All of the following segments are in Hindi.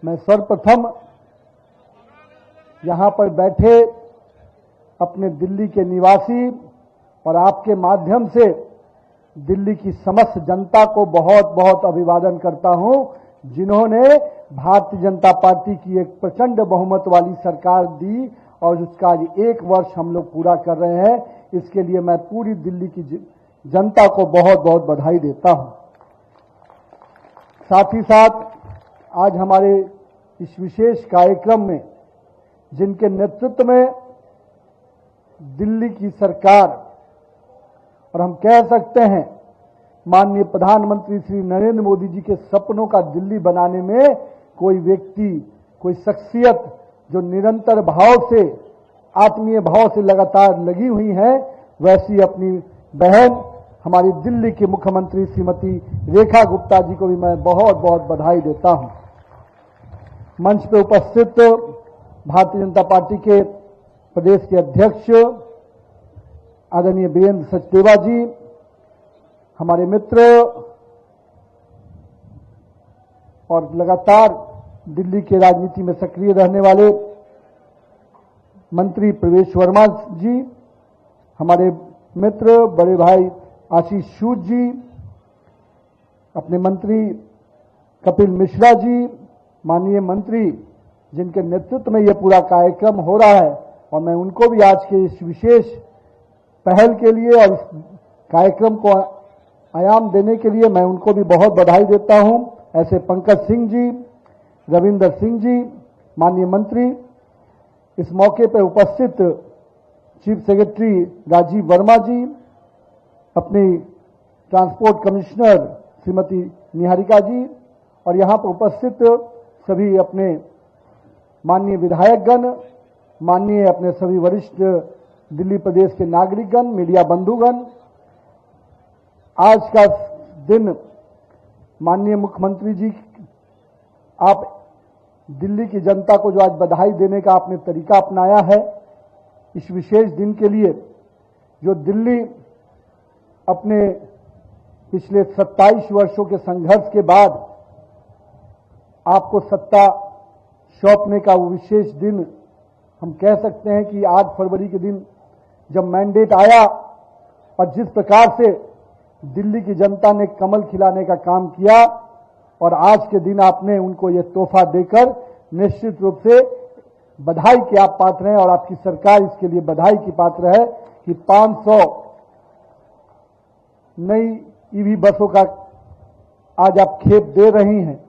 मैं सर्वप्रथम यहां पर बैठे अपने दिल्ली के निवासी और आपके माध्यम से दिल्ली की समस्त जनता को बहुत बहुत अभिवादन करता हूं, जिन्होंने भारतीय जनता पार्टी की एक प्रचंड बहुमत वाली सरकार दी और उसका आज 1 वर्ष हम लोग पूरा कर रहे हैं। इसके लिए मैं पूरी दिल्ली की जनता को बहुत बहुत बधाई देता हूं। साथ ही साथ आज हमारे इस विशेष कार्यक्रम में जिनके नेतृत्व में दिल्ली की सरकार और हम कह सकते हैं माननीय प्रधानमंत्री श्री नरेंद्र मोदी जी के सपनों का दिल्ली बनाने में कोई व्यक्ति, कोई शख्सियत जो निरंतर भाव से, आत्मीय भाव से लगातार लगी हुई है, वैसी अपनी बहन हमारी दिल्ली की मुख्यमंत्री श्रीमती रेखा गुप्ता जी को भी मैं बहुत बहुत बधाई देता हूं। मंच पर उपस्थित भारतीय जनता पार्टी के प्रदेश के अध्यक्ष आदरणीय वीरेंद्र सचदेवा जी, हमारे मित्र और लगातार दिल्ली के राजनीति में सक्रिय रहने वाले मंत्री प्रवेश वर्मा जी, हमारे मित्र बड़े भाई आशीष सूद जी, अपने मंत्री कपिल मिश्रा जी, माननीय मंत्री जिनके नेतृत्व में यह पूरा कार्यक्रम हो रहा है, और मैं उनको भी आज के इस विशेष पहल के लिए और इस कार्यक्रम को आयाम देने के लिए मैं उनको भी बहुत बधाई देता हूं। ऐसे पंकज सिंह जी, रविंदर सिंह जी, माननीय मंत्री, इस मौके पर उपस्थित चीफ सेक्रेटरी राजीव वर्मा जी, अपनी ट्रांसपोर्ट कमिश्नर श्रीमती निहारिका जी, और यहां पर उपस्थित सभी अपने माननीय विधायकगण, माननीय अपने सभी वरिष्ठ दिल्ली प्रदेश के नागरिकगण, मीडिया बंधुगण, आज का दिन माननीय मुख्यमंत्री जी, आप दिल्ली की जनता को जो आज बधाई देने का आपने तरीका अपनाया है, इस विशेष दिन के लिए जो दिल्ली अपने पिछले 27 वर्षों के संघर्ष के बाद आपको सत्ता सौंपने का वो विशेष दिन, हम कह सकते हैं कि 8 फरवरी के दिन जब मैंडेट आया और जिस प्रकार से दिल्ली की जनता ने कमल खिलाने का काम किया, और आज के दिन आपने उनको ये तोहफा देकर निश्चित रूप से बधाई के आप पात्र हैं, और आपकी सरकार इसके लिए बधाई की पात्र है कि 500 नई ईवी बसों का आज आप खेप दे रही हैं।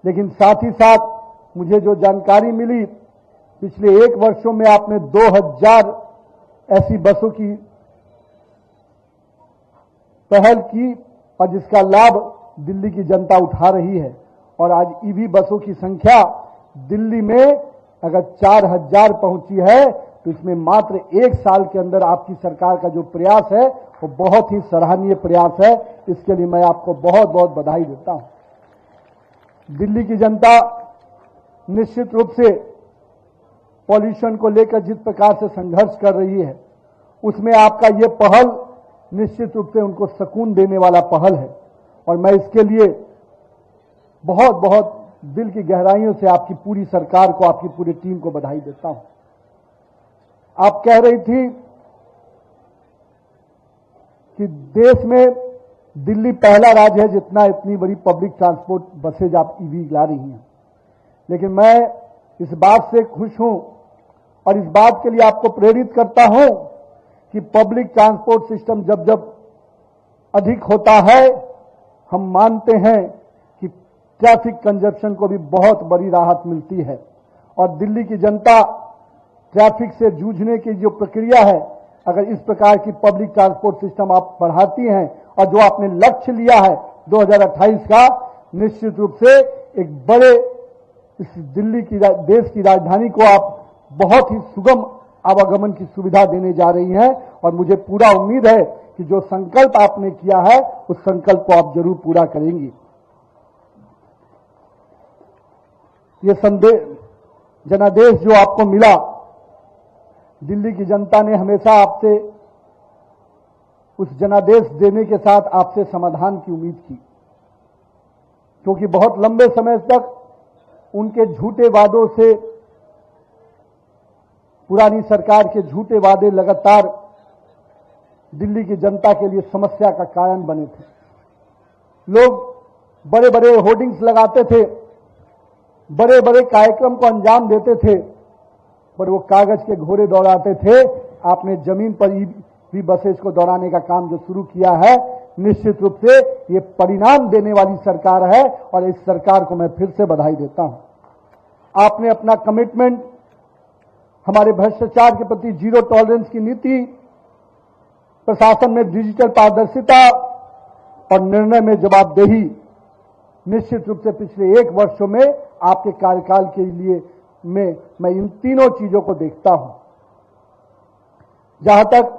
लेकिन साथ ही साथ मुझे जो जानकारी मिली, पिछले 1 वर्षों में आपने 2000 ऐसी बसों की पहल की और जिसका लाभ दिल्ली की जनता उठा रही है। और आज ईवी बसों की संख्या दिल्ली में अगर 4000 पहुंची है, तो इसमें मात्र 1 साल के अंदर आपकी सरकार का जो प्रयास है वो बहुत ही सराहनीय प्रयास है। इसके लिए मैं आपको बहुत बहुत बधाई देता हूं। दिल्ली की जनता निश्चित रूप से पॉल्यूशन को लेकर जिस प्रकार से संघर्ष कर रही है, उसमें आपका ये पहल निश्चित रूप से उनको सुकून देने वाला पहल है, और मैं इसके लिए बहुत बहुत दिल की गहराइयों से आपकी पूरी सरकार को, आपकी पूरी टीम को बधाई देता हूं। आप कह रही थी कि देश में दिल्ली पहला राज्य है जितना इतनी बड़ी पब्लिक ट्रांसपोर्ट बसेज आप ईवी ला रही हैं, लेकिन मैं इस बात से खुश हूं और इस बात के लिए आपको प्रेरित करता हूं कि पब्लिक ट्रांसपोर्ट सिस्टम जब जब अधिक होता है, हम मानते हैं कि ट्रैफिक कंजप्शन को भी बहुत बड़ी राहत मिलती है। और दिल्ली की जनता ट्रैफिक से जूझने की जो प्रक्रिया है, अगर इस प्रकार की पब्लिक ट्रांसपोर्ट सिस्टम आप बढ़ाती हैं और जो आपने लक्ष्य लिया है 2028 का, निश्चित रूप से एक बड़े इस दिल्ली की देश की राजधानी को आप बहुत ही सुगम आवागमन की सुविधा देने जा रही हैं। और मुझे पूरा उम्मीद है कि जो संकल्प आपने किया है उस संकल्प को आप जरूर पूरा करेंगी। ये जनादेश जो आपको मिला, दिल्ली की जनता ने हमेशा आपसे उस जनादेश देने के साथ आपसे समाधान की उम्मीद की, क्योंकि बहुत लंबे समय तक उनके झूठे वादों से, पुरानी सरकार के झूठे वादे लगातार दिल्ली की जनता के लिए समस्या का कारण बने थे। लोग बड़े बड़े होर्डिंग्स लगाते थे, बड़े बड़े कार्यक्रम को अंजाम देते थे, पर वो कागज के घोड़े दौड़ाते थे। आपने जमीन पर भी बसेस को दौड़ाने का काम जो शुरू किया है, निश्चित रूप से ये परिणाम देने वाली सरकार है और इस सरकार को मैं फिर से बधाई देता हूं। आपने अपना कमिटमेंट, हमारे भ्रष्टाचार के प्रति जीरो टॉलरेंस की नीति, प्रशासन में डिजिटल पारदर्शिता और निर्णय में जवाबदेही, निश्चित रूप से पिछले 1 वर्षों में आपके कार्यकाल के लिए मैं इन तीनों चीजों को देखता हूं। जहां तक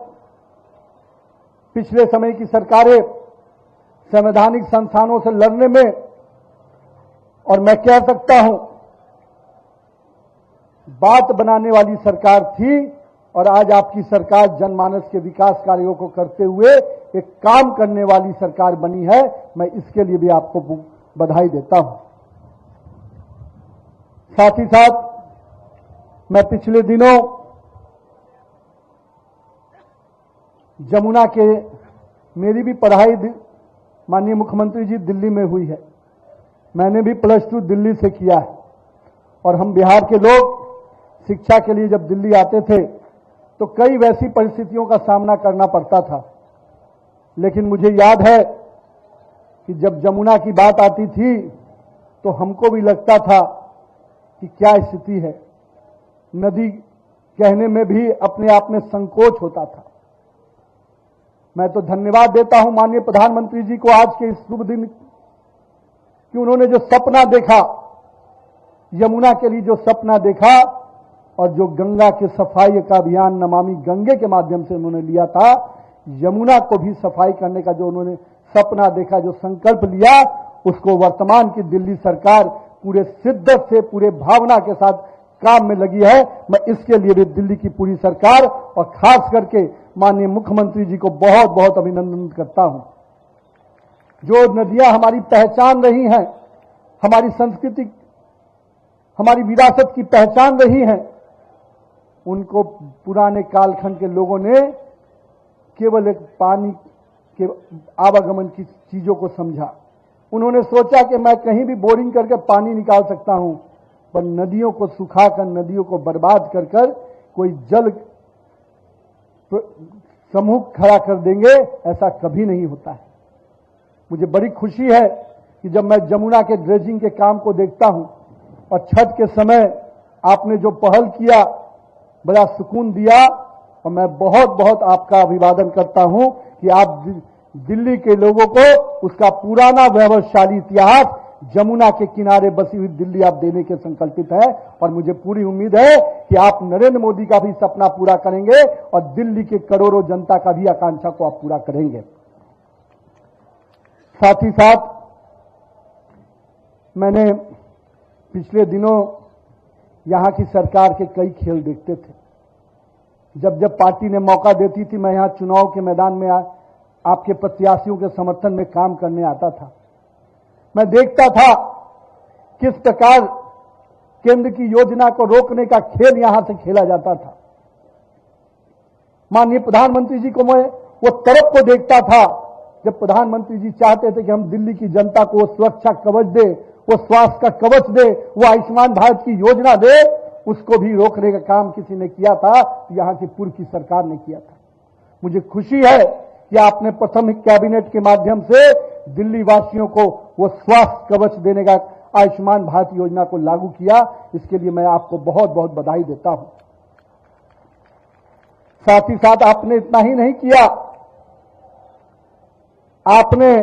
पिछले समय की सरकारें संवैधानिक संस्थानों से लड़ने में, और मैं कह सकता हूं बात बनाने वाली सरकार थी, और आज आपकी सरकार जनमानस के विकास कार्यों को करते हुए एक काम करने वाली सरकार बनी है। मैं इसके लिए भी आपको बधाई देता हूं। साथ ही साथ मैं पिछले दिनों जमुना के, मेरी भी पढ़ाई माननीय मुख्यमंत्री जी दिल्ली में हुई है, मैंने भी +2 दिल्ली से किया है, और हम बिहार के लोग शिक्षा के लिए जब दिल्ली आते थे तो कई वैसी परिस्थितियों का सामना करना पड़ता था। लेकिन मुझे याद है कि जब जमुना की बात आती थी तो हमको भी लगता था कि क्या स्थिति है। नदी कहने में भी अपने आप में संकोच होता था। मैं तो धन्यवाद देता हूं माननीय प्रधानमंत्री जी को आज के इस शुभ दिन कि उन्होंने जो सपना देखा, यमुना के लिए जो सपना देखा, और जो गंगा के सफाई का अभियान नमामि गंगे के माध्यम से उन्होंने लिया था, यमुना को भी सफाई करने का जो उन्होंने सपना देखा, जो संकल्प लिया, उसको वर्तमान की दिल्ली सरकार पूरे शिद्दत से, पूरे भावना के साथ काम में लगी है। मैं इसके लिए भी दिल्ली की पूरी सरकार और खास करके माननीय मुख्यमंत्री जी को बहुत बहुत अभिनंदन करता हूं। जो नदियां हमारी पहचान रही हैं, हमारी संस्कृति, हमारी विरासत की पहचान रही हैं, उनको पुराने कालखंड के लोगों ने केवल एक पानी के आवागमन की चीजों को समझा। उन्होंने सोचा कि मैं कहीं भी बोरिंग करके पानी निकाल सकता हूं, पर नदियों को सुखाकर, नदियों को बर्बाद कर कर कोई जल समूह खड़ा कर देंगे, ऐसा कभी नहीं होता है। मुझे बड़ी खुशी है कि जब मैं जमुना के ड्रेजिंग के काम को देखता हूं और छठ के समय आपने जो पहल किया, बड़ा सुकून दिया, और मैं बहुत बहुत आपका अभिवादन करता हूं कि आप दिल्ली के लोगों को उसका पुराना वैभवशाली इतिहास, जमुना के किनारे बसी हुई दिल्ली आप देने के संकल्पित है। और मुझे पूरी उम्मीद है कि आप नरेंद्र मोदी का भी सपना पूरा करेंगे और दिल्ली के करोड़ों जनता का भी आकांक्षा को आप पूरा करेंगे। साथ ही साथ मैंने पिछले दिनों यहां की सरकार के कई खेल देखते थे। जब जब पार्टी ने मौका देती थी, मैं यहां चुनाव के मैदान में आपके प्रत्याशियों के समर्थन में काम करने आता था। मैं देखता था किस प्रकार केंद्र की योजना को रोकने का खेल यहां से खेला जाता था। माननीय प्रधानमंत्री जी को मैं वो तरफ को देखता था जब प्रधानमंत्री जी चाहते थे कि हम दिल्ली की जनता को सुरक्षा कवच दे, वो स्वास्थ्य का कवच दे, वो आयुष्मान भारत की योजना दे, उसको भी रोकने का काम किसी ने किया था, यहां की पूर्व की सरकार ने किया था। मुझे खुशी है कि आपने प्रथम कैबिनेट के माध्यम से दिल्ली वासियों को वो स्वास्थ्य कवच देने का आयुष्मान भारत योजना को लागू किया। इसके लिए मैं आपको बहुत बहुत बधाई देता हूं। साथ ही साथ आपने इतना ही नहीं किया, आपने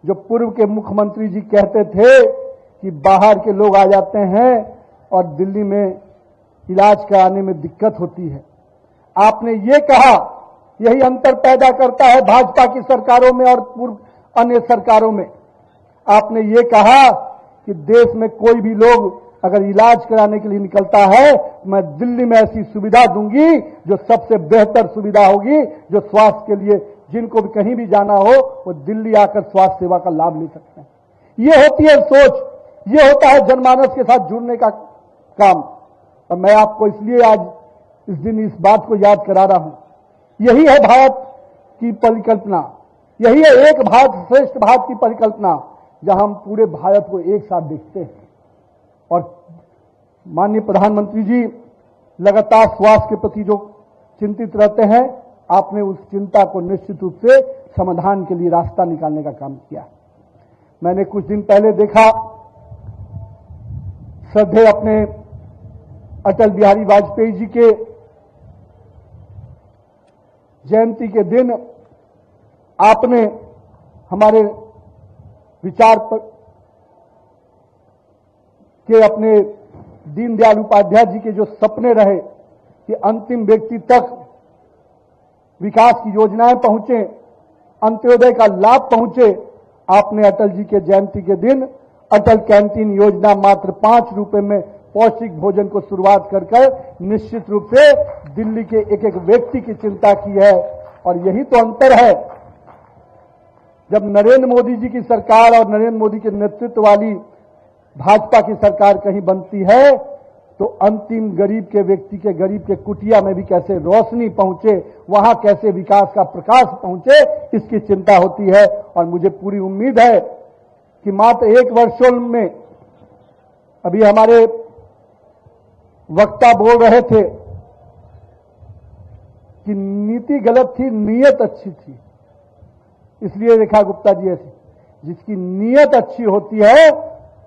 जो पूर्व के मुख्यमंत्री जी कहते थे कि बाहर के लोग आ जाते हैं और दिल्ली में इलाज कराने में दिक्कत होती है, आपने ये कहा, यही अंतर पैदा करता है भाजपा की सरकारों में और पूर्व अन्य सरकारों में। आपने ये कहा कि देश में कोई भी लोग अगर इलाज कराने के लिए निकलता है, मैं दिल्ली में ऐसी सुविधा दूंगी जो सबसे बेहतर सुविधा होगी, जो स्वास्थ्य के लिए जिनको भी कहीं भी जाना हो वो दिल्ली आकर स्वास्थ्य सेवा का लाभ ले सकते हैं। ये होती है सोच, ये होता है जनमानस के साथ जुड़ने का काम। और मैं आपको इसलिए आज इस दिन इस बात को याद करा रहा हूं, यही है भारत की परिकल्पना, यही है एक भारत श्रेष्ठ भारत की परिकल्पना, जहां हम पूरे भारत को एक साथ देखते हैं। और माननीय प्रधानमंत्री जी लगातार स्वास्थ्य के प्रति जो चिंतित रहते हैं, आपने उस चिंता को निश्चित रूप से समाधान के लिए रास्ता निकालने का काम किया। मैंने कुछ दिन पहले देखा, श्रद्धेय अपने अटल बिहारी वाजपेयी जी के जयंती के दिन आपने हमारे विचार के अपने दीनदयाल उपाध्याय जी के जो सपने रहे कि अंतिम व्यक्ति तक विकास की योजनाएं पहुंचे, अंत्योदय का लाभ पहुंचे, आपने अटल जी के जयंती के दिन अटल कैंटीन योजना मात्र 5 रुपए में पौष्टिक भोजन को शुरुआत कर निश्चित रूप से दिल्ली के एक एक व्यक्ति की चिंता की है। और यही तो अंतर है, जब नरेंद्र मोदी जी की सरकार और नरेंद्र मोदी के नेतृत्व वाली भाजपा की सरकार कहीं बनती है, तो अंतिम गरीब के व्यक्ति के, गरीब के कुटिया में भी कैसे रोशनी पहुंचे, वहां कैसे विकास का प्रकाश पहुंचे, इसकी चिंता होती है। और मुझे पूरी उम्मीद है कि मात्र 1 वर्षों में, अभी हमारे वक्ता बोल रहे थे कि नीति गलत थी, नीयत अच्छी थी। इसलिए रेखा गुप्ता जी ऐसी, जिसकी नीयत अच्छी होती है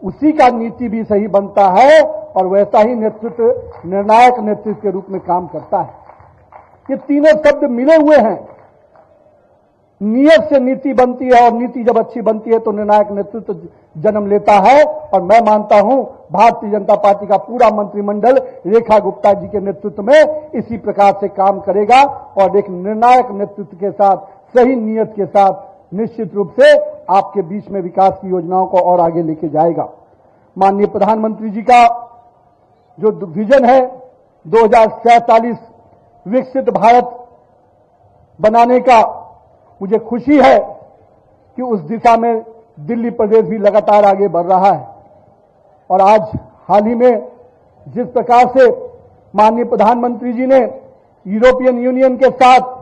उसी का नीति भी सही बनता है और वैसा ही नेतृत्व निर्णायक नेतृत्व के रूप में काम करता है। ये तीनों शब्द मिले हुए हैं। नियत से नीति बनती है और नीति जब अच्छी बनती है तो निर्णायक नेतृत्व जन्म लेता है। और मैं मानता हूं भारतीय जनता पार्टी का पूरा मंत्रिमंडल रेखा गुप्ता जी के नेतृत्व में इसी प्रकार से काम करेगा और एक निर्णायक नेतृत्व के साथ, सही नियत के साथ निश्चित रूप से आपके बीच में विकास की योजनाओं को और आगे लेके जाएगा। माननीय प्रधानमंत्री जी का जो विजन है 2047 विकसित भारत बनाने का, मुझे खुशी है कि उस दिशा में दिल्ली प्रदेश भी लगातार आगे बढ़ रहा है। और आज हाल ही में जिस प्रकार से माननीय प्रधानमंत्री जी ने यूरोपियन यूनियन के साथ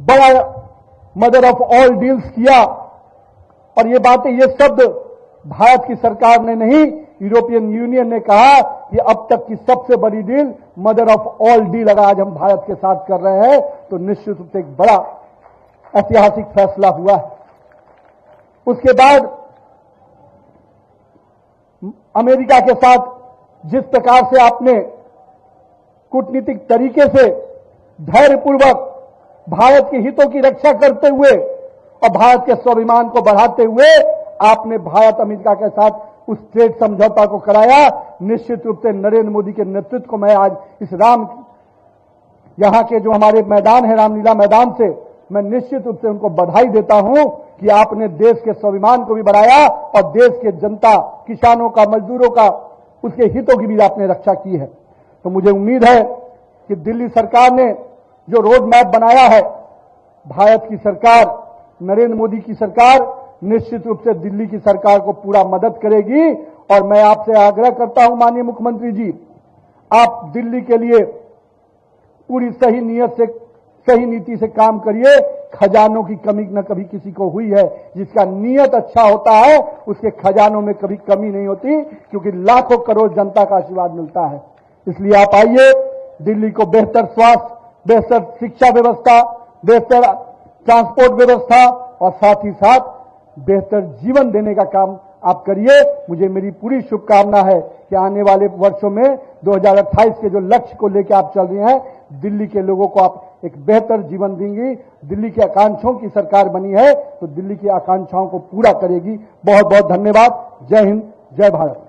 बड़ा मदर ऑफ ऑल डील्स किया, और ये बातें, ये शब्द भारत की सरकार ने नहीं, यूरोपियन यूनियन ने कहा कि अब तक की सबसे बड़ी deal, mother of all deal अगर आज हम भारत के साथ कर रहे हैं तो निश्चित रूप से एक बड़ा ऐतिहासिक फैसला हुआ है। उसके बाद अमेरिका के साथ जिस प्रकार से आपने कूटनीतिक तरीके से धैर्यपूर्वक भारत के हितों की रक्षा करते हुए और भारत के स्वाभिमान को बढ़ाते हुए आपने भारत अमेरिका के साथ उस ट्रेड समझौता को कराया, निश्चित रूप से नरेंद्र मोदी के नेतृत्व को मैं आज इस यहां के जो हमारे मैदान है, रामलीला मैदान से, मैं निश्चित रूप से उनको बधाई देता हूं कि आपने देश के स्वाभिमान को भी बढ़ाया और देश के जनता, किसानों का, मजदूरों का, उसके हितों की भी आपने रक्षा की है। तो मुझे उम्मीद है कि दिल्ली सरकार ने जो रोड मैप बनाया है, भारत की सरकार, नरेंद्र मोदी की सरकार निश्चित रूप से दिल्ली की सरकार को पूरा मदद करेगी। और मैं आपसे आग्रह करता हूं माननीय मुख्यमंत्री जी, आप दिल्ली के लिए पूरी सही नियत से, सही नीति से काम करिए। खजानों की कमी न कभी किसी को हुई है, जिसका नियत अच्छा होता है उसके खजानों में कभी कमी नहीं होती, क्योंकि लाखों करोड़ जनता का आशीर्वाद मिलता है। इसलिए आप आइए, दिल्ली को बेहतर स्वास्थ्य, बेहतर शिक्षा व्यवस्था, बेहतर ट्रांसपोर्ट व्यवस्था और साथ ही साथ बेहतर जीवन देने का काम आप करिए। मुझे मेरी पूरी शुभकामना है कि आने वाले वर्षों में 2028 के जो लक्ष्य को लेकर आप चल रहे हैं, दिल्ली के लोगों को आप एक बेहतर जीवन देंगी। दिल्ली की आकांक्षाओं की सरकार बनी है तो दिल्ली की आकांक्षाओं को पूरा करेगी। बहुत बहुत धन्यवाद। जय हिंद, जय भारत।